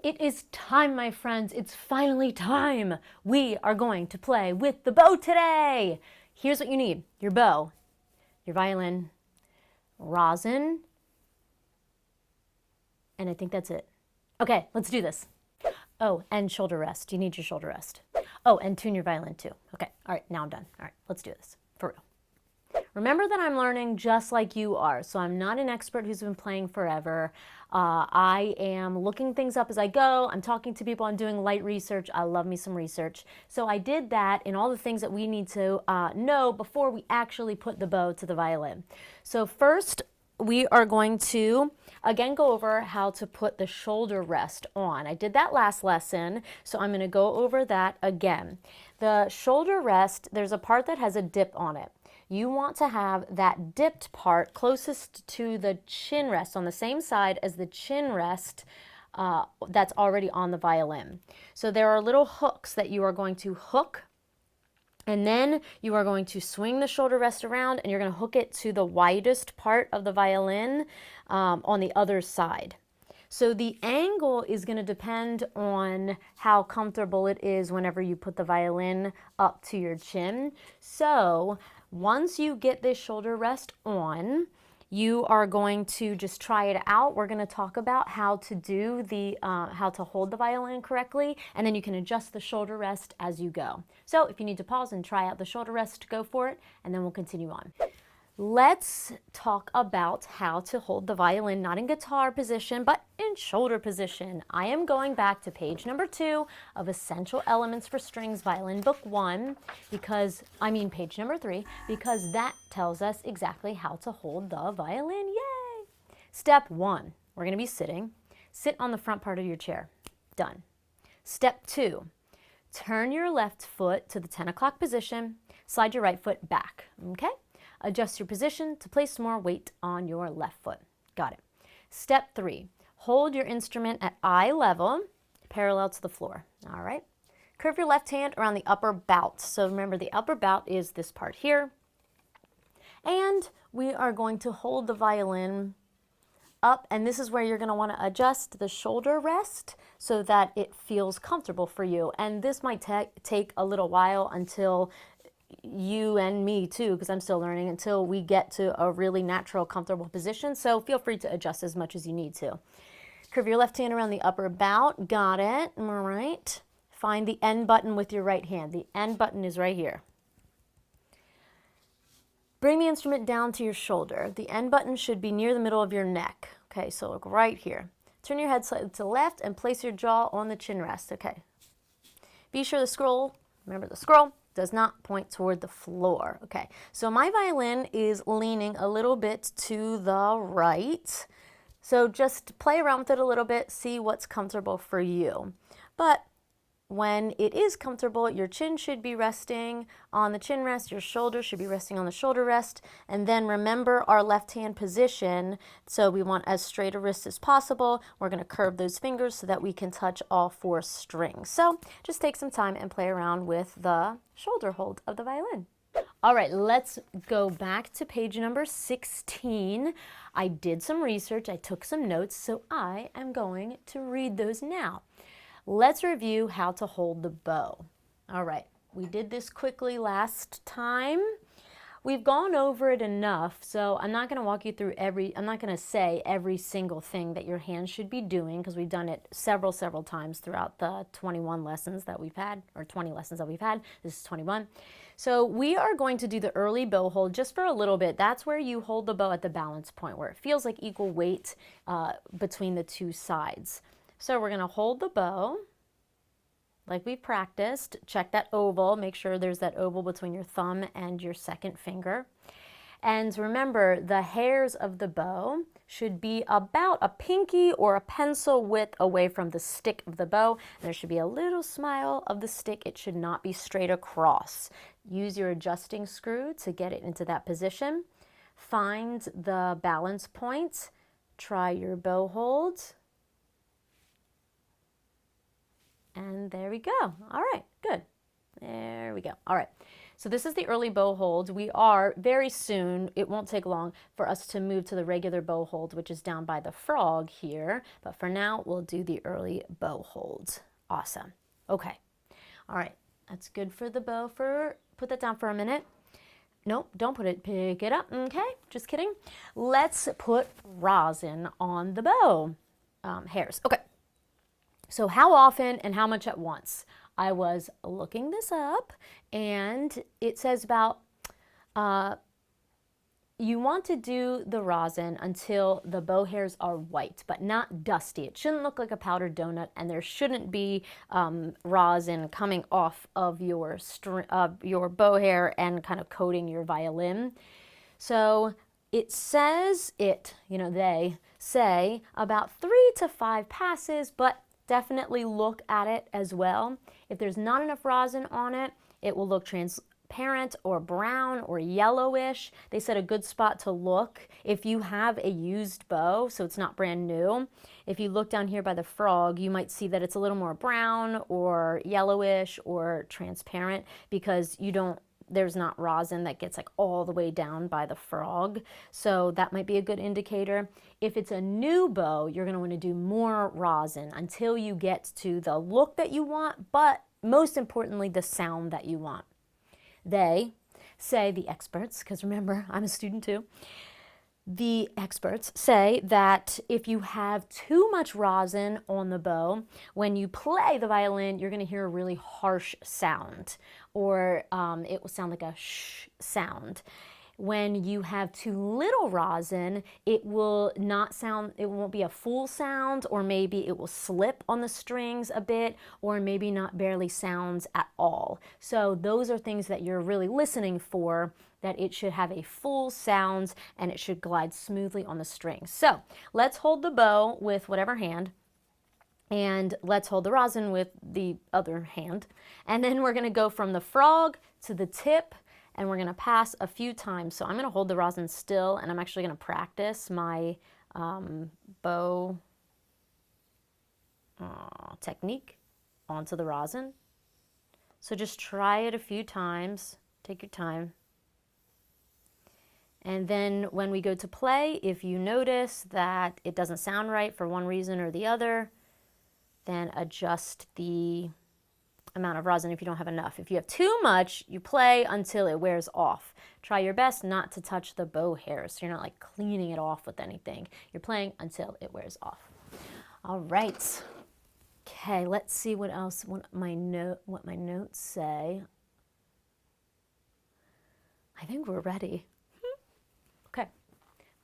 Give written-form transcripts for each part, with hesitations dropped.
It is time, my friends. It's finally time. We are going to play with the bow today. Here's what you need: your bow, your violin, rosin, and I think that's it. Okay, let's do this. Oh, and shoulder rest. You need your shoulder rest. Oh, and tune your violin too. Okay, all right, now I'm done. All right, let's do this, for real. Remember that I'm learning just like you are, so I'm not an expert who's been playing forever. I am looking things up as I go. I'm talking to people. I'm doing light research. I love me some research. So I did that in all the things that we need to know before we actually put the bow to the violin. So first, we are going to, again, go over how to put the shoulder rest on. I did that last lesson, so I'm going to go over that again. The shoulder rest, there's a part that has a dip on it. You want to have that dipped part closest to the chin rest, on the same side as the chin rest that's already on the violin. So there are little hooks that you are going to hook, and then you are going to swing the shoulder rest around, and you're going to hook it to the widest part of the violin on the other side. So the angle is going to depend on how comfortable it is whenever you put the violin up to your chin. So once you get this shoulder rest on, you are going to just try it out. We're going to talk about how to do the, how to hold the violin correctly, and then you can adjust the shoulder rest as you go. So if you need to pause and try out the shoulder rest, go for it, and then we'll continue on. Let's talk about how to hold the violin, not in guitar position, but in shoulder position. I am going back to page number 2 of Essential Elements for Strings Violin, book 1, page number 3, because that tells us exactly how to hold the violin. Yay! Step 1, we're going to be sitting. Sit on the front part of your chair. Done. Step 2, turn your left foot to the 10 o'clock position, slide your right foot back, okay? Adjust your position to place more weight on your left foot. Got it. Step 3, hold your instrument at eye level, parallel to the floor. All right. Curve your left hand around the upper bout. So remember, the upper bout is this part here. And we are going to hold the violin up, and this is where you're going to want to adjust the shoulder rest so that it feels comfortable for you. And this might take a little while until you and me too, because I'm still learning, until we get to a really natural, comfortable position. So feel free to adjust as much as you need to. Curve your left hand around the upper bout. Got it. All right. Find the end button with your right hand. The end button is right here. Bring the instrument down to your shoulder. The end button should be near the middle of your neck. Okay, so look right here. Turn your head slightly to the left and place your jaw on the chin rest. Okay. Be sure the scroll, remember the scroll, does not point toward the floor. Okay, so my violin is leaning a little bit to the right. So just play around with it a little bit, see what's comfortable for you. But when it is comfortable, your chin should be resting on the chin rest, your shoulder should be resting on the shoulder rest, and then remember our left hand position. So we want as straight a wrist as possible. We're going to curve those fingers so that we can touch all 4 strings. So just take some time and play around with the shoulder hold of the violin. All right, let's go back to page number 16. I did some research, I took some notes, so I am going to read those now. Let's review how to hold the bow. All right, we did this quickly last time. We've gone over it enough, so I'm not going to walk you through I'm not going to say every single thing that your hand should be doing, because we've done it several times throughout the 21 lessons that we've had, or 20 lessons that we've had. This is 21. So we are going to do the early bow hold just for a little bit. That's where you hold the bow at the balance point, where it feels like equal weight between the 2 sides. So we're going to hold the bow like we practiced. Check that oval. Make sure there's that oval between your thumb and your second finger. And remember, the hairs of the bow should be about a pinky or a pencil width away from the stick of the bow. And there should be a little smile of the stick. It should not be straight across. Use your adjusting screw to get it into that position. Find the balance point. Try your bow hold. And there we go. All right, good. There we go. All right. So this is the early bow hold. We are very soon, it won't take long for us to move to the regular bow hold, which is down by the frog here. But for now, we'll do the early bow hold. Awesome. Okay. All right. That's good for the bow. Put that down for a minute. Nope, don't put it, pick it up. Okay, just kidding. Let's put rosin on the bow hairs. Okay, so how often and how much at once? I was looking this up, and it says about you want to do the rosin until the bow hairs are white, but not dusty. It shouldn't look like a powdered donut, and there shouldn't be rosin coming off of your bow hair and kind of coating your violin. So it says they say about 3 to 5 passes, but definitely look at it as well. If there's not enough rosin on it, it will look transparent or brown or yellowish. They said a good spot to look if you have a used bow, so it's not brand new. If you look down here by the frog, you might see that it's a little more brown or yellowish or transparent because there's not rosin that gets like all the way down by the frog. So that might be a good indicator. If it's a new bow, you're going to want to do more rosin until you get to the look that you want, but most importantly, the sound that you want. They say, the experts, because remember, I'm a student too, the experts say that if you have too much rosin on the bow, when you play the violin, you're going to hear a really harsh sound, or it will sound like a shh sound. When you have too little rosin, it won't be a full sound, or maybe it will slip on the strings a bit, or maybe not barely sounds at all. So those are things that you're really listening for, that it should have a full sound and it should glide smoothly on the strings. So let's hold the bow with whatever hand, and let's hold the rosin with the other hand. And then we're going to go from the frog to the tip, and we're going to pass a few times. So I'm going to hold the rosin still, and I'm actually going to practice my bow technique onto the rosin. So just try it a few times. Take your time. And then when we go to play, if you notice that it doesn't sound right for one reason or the other, then adjust the amount of rosin if you don't have enough. If you have too much, you play until it wears off. Try your best not to touch the bow hairs, so you're not like cleaning it off with anything. You're playing until it wears off. All right. Okay, let's see what my notes say. I think we're ready. Okay,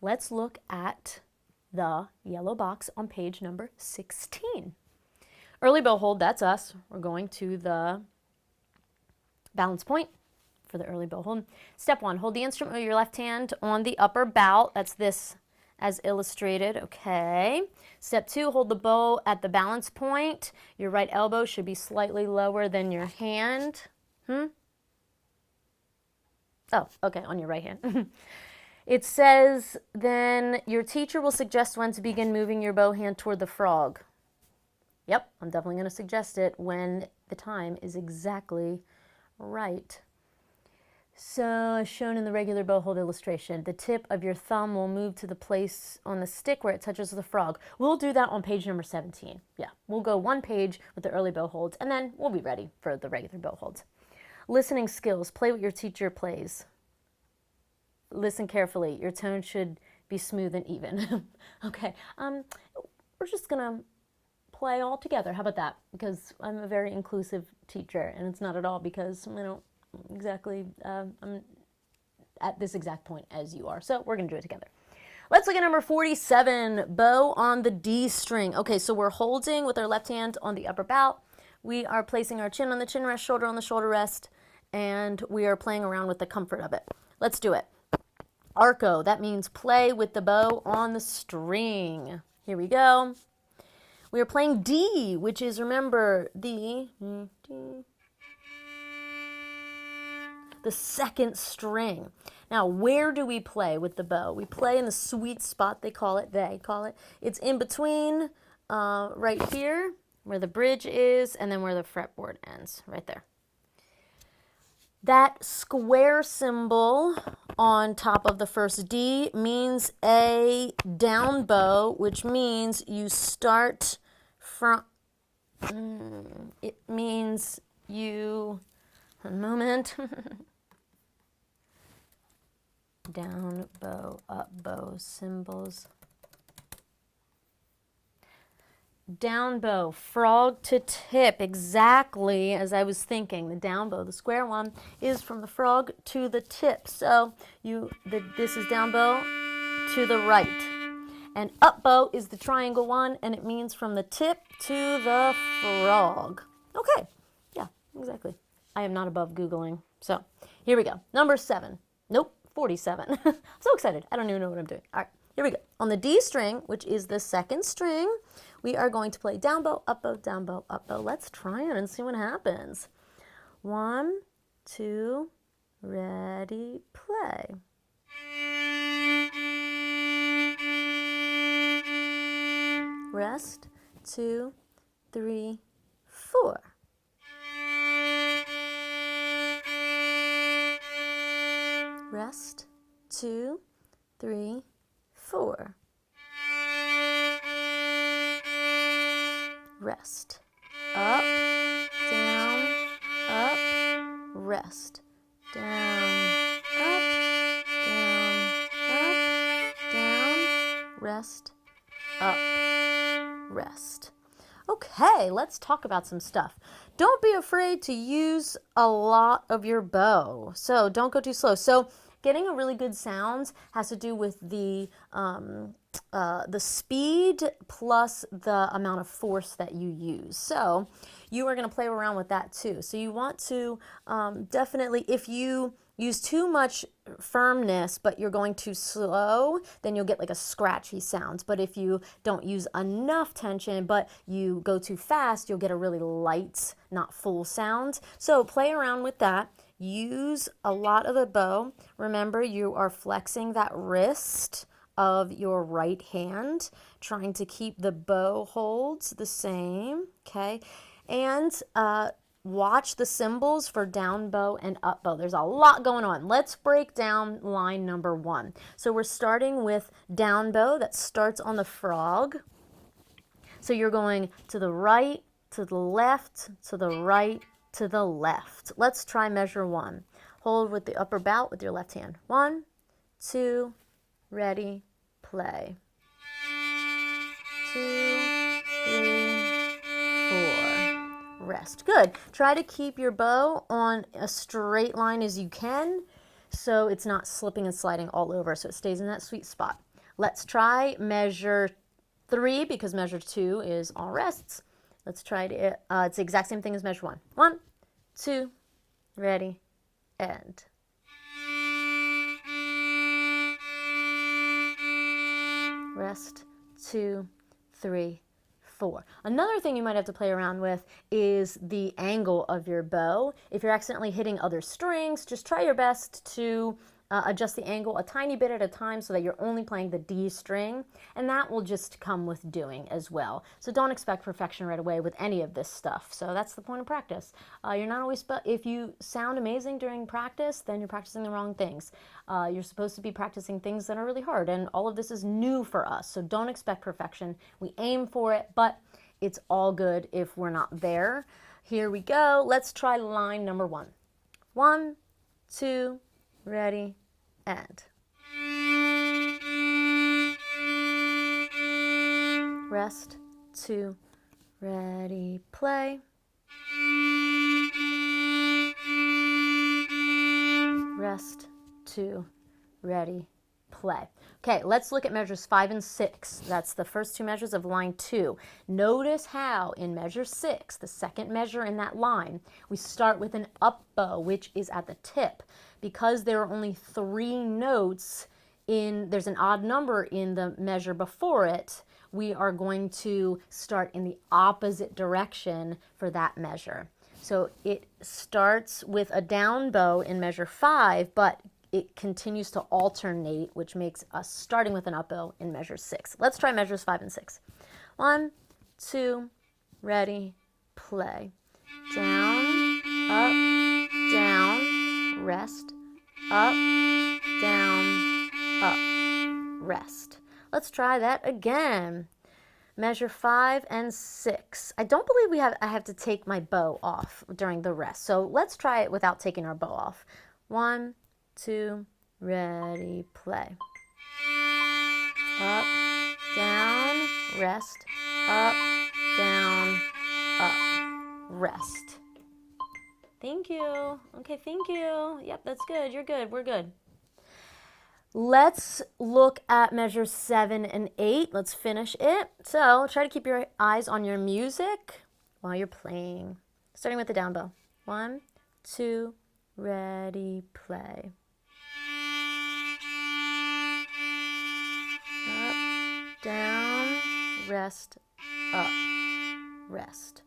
let's look at the yellow box on page number 16. Early bow hold, that's us. We're going to the balance point for the early bow hold. Step 1, hold the instrument with your left hand on the upper bout. That's this as illustrated, okay. Step 2, hold the bow at the balance point. Your right elbow should be slightly lower than your hand. Oh, okay, on your right hand. It says, then your teacher will suggest when to begin moving your bow hand toward the frog. Yep, I'm definitely going to suggest it when the time is exactly right. So, as shown in the regular bow hold illustration, the tip of your thumb will move to the place on the stick where it touches the frog. We'll do that on page number 17. Yeah, we'll go one page with the early bow holds, and then we'll be ready for the regular bow holds. Listening skills. Play what your teacher plays. Listen carefully. Your tone should be smooth and even. Okay, we're just going to play all together. How about that? Because I'm a very inclusive teacher, and it's not at all because I don't exactly, I'm at this exact point as you are. So we're going to do it together. Let's look at number 47, bow on the D string. Okay, so we're holding with our left hand on the upper bout. We are placing our chin on the chin rest, shoulder on the shoulder rest, and we are playing around with the comfort of it. Let's do it. Arco, that means play with the bow on the string. Here we go. We are playing D, which is, remember, the second string. Now, where do we play with the bow? We play in the sweet spot, they call it. It's in between right here, where the bridge is, and then where the fretboard ends, right there. That square symbol on top of the first D means a down bow, which means you start from, it means you, a moment, down bow, up bow symbols. Down bow, frog to tip, exactly as I was thinking. The down bow, the square one, is from the frog to the tip. So this is down bow to the right. And up bow is the triangle one, and it means from the tip to the frog. Okay, yeah, exactly. I am not above Googling. So here we go. Number 7. Nope, 47. I'm so excited. I don't even know what I'm doing. All right, here we go. On the D string, which is the second string, we are going to play down bow, up bow, down bow, up bow. Let's try it and see what happens. 1, 2, ready, play. Rest, 2, 3, 4. Rest, 2, 3, 4. Rest. Up, down, up, rest. Down, up, down, rest, up, rest. Okay, let's talk about some stuff. Don't be afraid to use a lot of your bow. So don't go too slow. So getting a really good sound has to do with the speed plus the amount of force that you use. So you are going to play around with that too. So you want to definitely, if you use too much firmness but you're going too slow, then you'll get like a scratchy sound. But if you don't use enough tension but you go too fast, you'll get a really light, not full sound. So play around with that. Use a lot of the bow. Remember, you are flexing that wrist of your right hand, trying to keep the bow holds the same, okay? And watch the symbols for down bow and up bow. There's a lot going on. Let's break down line number 1. So we're starting with down bow that starts on the frog. So you're going to the right, to the left, to the right, to the left. Let's try measure 1. Hold with the upper bout with your left hand. 1, 2, ready, play. 2, 3, 4. Rest. Good. Try to keep your bow on a straight line as you can so it's not slipping and sliding all over, so it stays in that sweet spot. Let's try measure 3 because measure 2 is all rests. Let's try to, it's the exact same thing as measure 1. 1, 2, ready, end. Rest, 2, 3, 4. Another thing you might have to play around with is the angle of your bow. If you're accidentally hitting other strings, just try your best to adjust the angle a tiny bit at a time so that you're only playing the D string, and that will just come with doing as well. So don't expect perfection right away with any of this stuff. So that's the point of practice. You're not always, if you sound amazing during practice, then you're practicing the wrong things. You're supposed to be practicing things that are really hard, and all of this is new for us. So don't expect perfection. We aim for it, but it's all good if we're not there. Here we go. Let's try line number 1. 1, 2, ready, end. Rest, 2, ready, play. Rest, 2, ready, play. Okay, let's look at measures 5 and 6. That's the first 2 measures of line 2. Notice how in measure 6, the second measure in that line, we start with an up bow, which is at the tip. Because there are only 3 notes there's an odd number in the measure before it, we are going to start in the opposite direction for that measure. So it starts with a down bow in measure 5, but it continues to alternate, which makes us starting with an up bow in measure 6. Let's try measures 5 and 6. 1, 2, ready, play. Down, up, down, rest, up, down, up, rest. Let's try that again. Measure 5 and 6. I don't believe I have to take my bow off during the rest. So let's try it without taking our bow off. 1, 2, ready, play. Up, down, rest, up, down, up, rest. Thank you. Okay, thank you. Yep, that's good. You're good. We're good. Let's look at measure 7 and 8. Let's finish it. So try to keep your eyes on your music while you're playing. Starting with the down bow. 1, 2, ready, play. Up, down, rest, up, rest.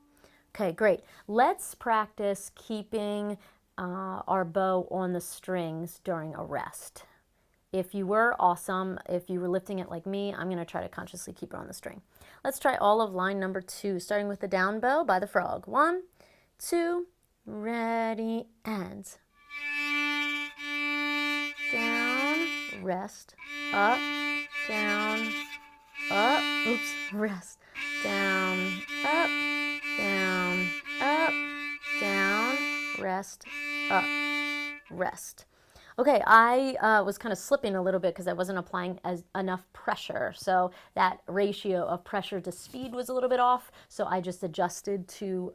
Okay, great. Let's practice keeping our bow on the strings during a rest. If you were awesome, if you were lifting it like me, I'm going to try to consciously keep it on the string. Let's try all of line number 2, starting with the down bow by the frog. 1, 2, ready, and down, rest, up, down, up, oops, rest, down, up, down, up, down, rest, up, rest. Okay, I was kind of slipping a little bit because I wasn't applying enough pressure. So that ratio of pressure to speed was a little bit off. So I just adjusted to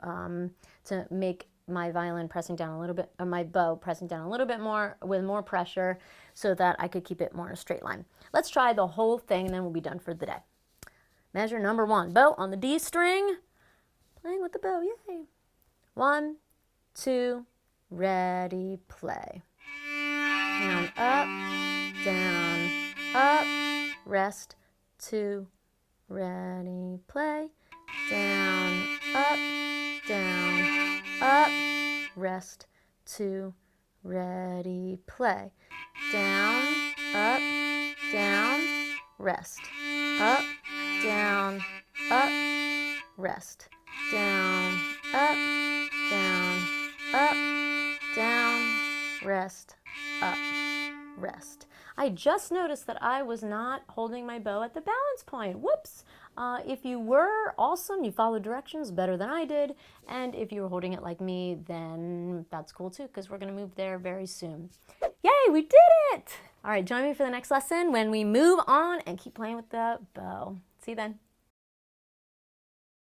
make my violin pressing down a little bit, or my bow pressing down a little bit more with more pressure so that I could keep it more in a straight line. Let's try the whole thing and then we'll be done for the day. Measure number 1, bow on the D string. Playing with the bow, yay. 1, 2, ready, play. Down, up, rest, 2, ready, play. Down, up, rest, 2, ready, play. Down, up, rest, up, down, rest, down, rest, up, rest. I just noticed that I was not holding my bow at the balance point. Whoops. If you were awesome, you followed directions better than I did, and if you were holding it like me, then that's cool too, because we're going to move there very soon. Yay, we did it! All right, join me for the next lesson when we move on and keep playing with the bow. See you then.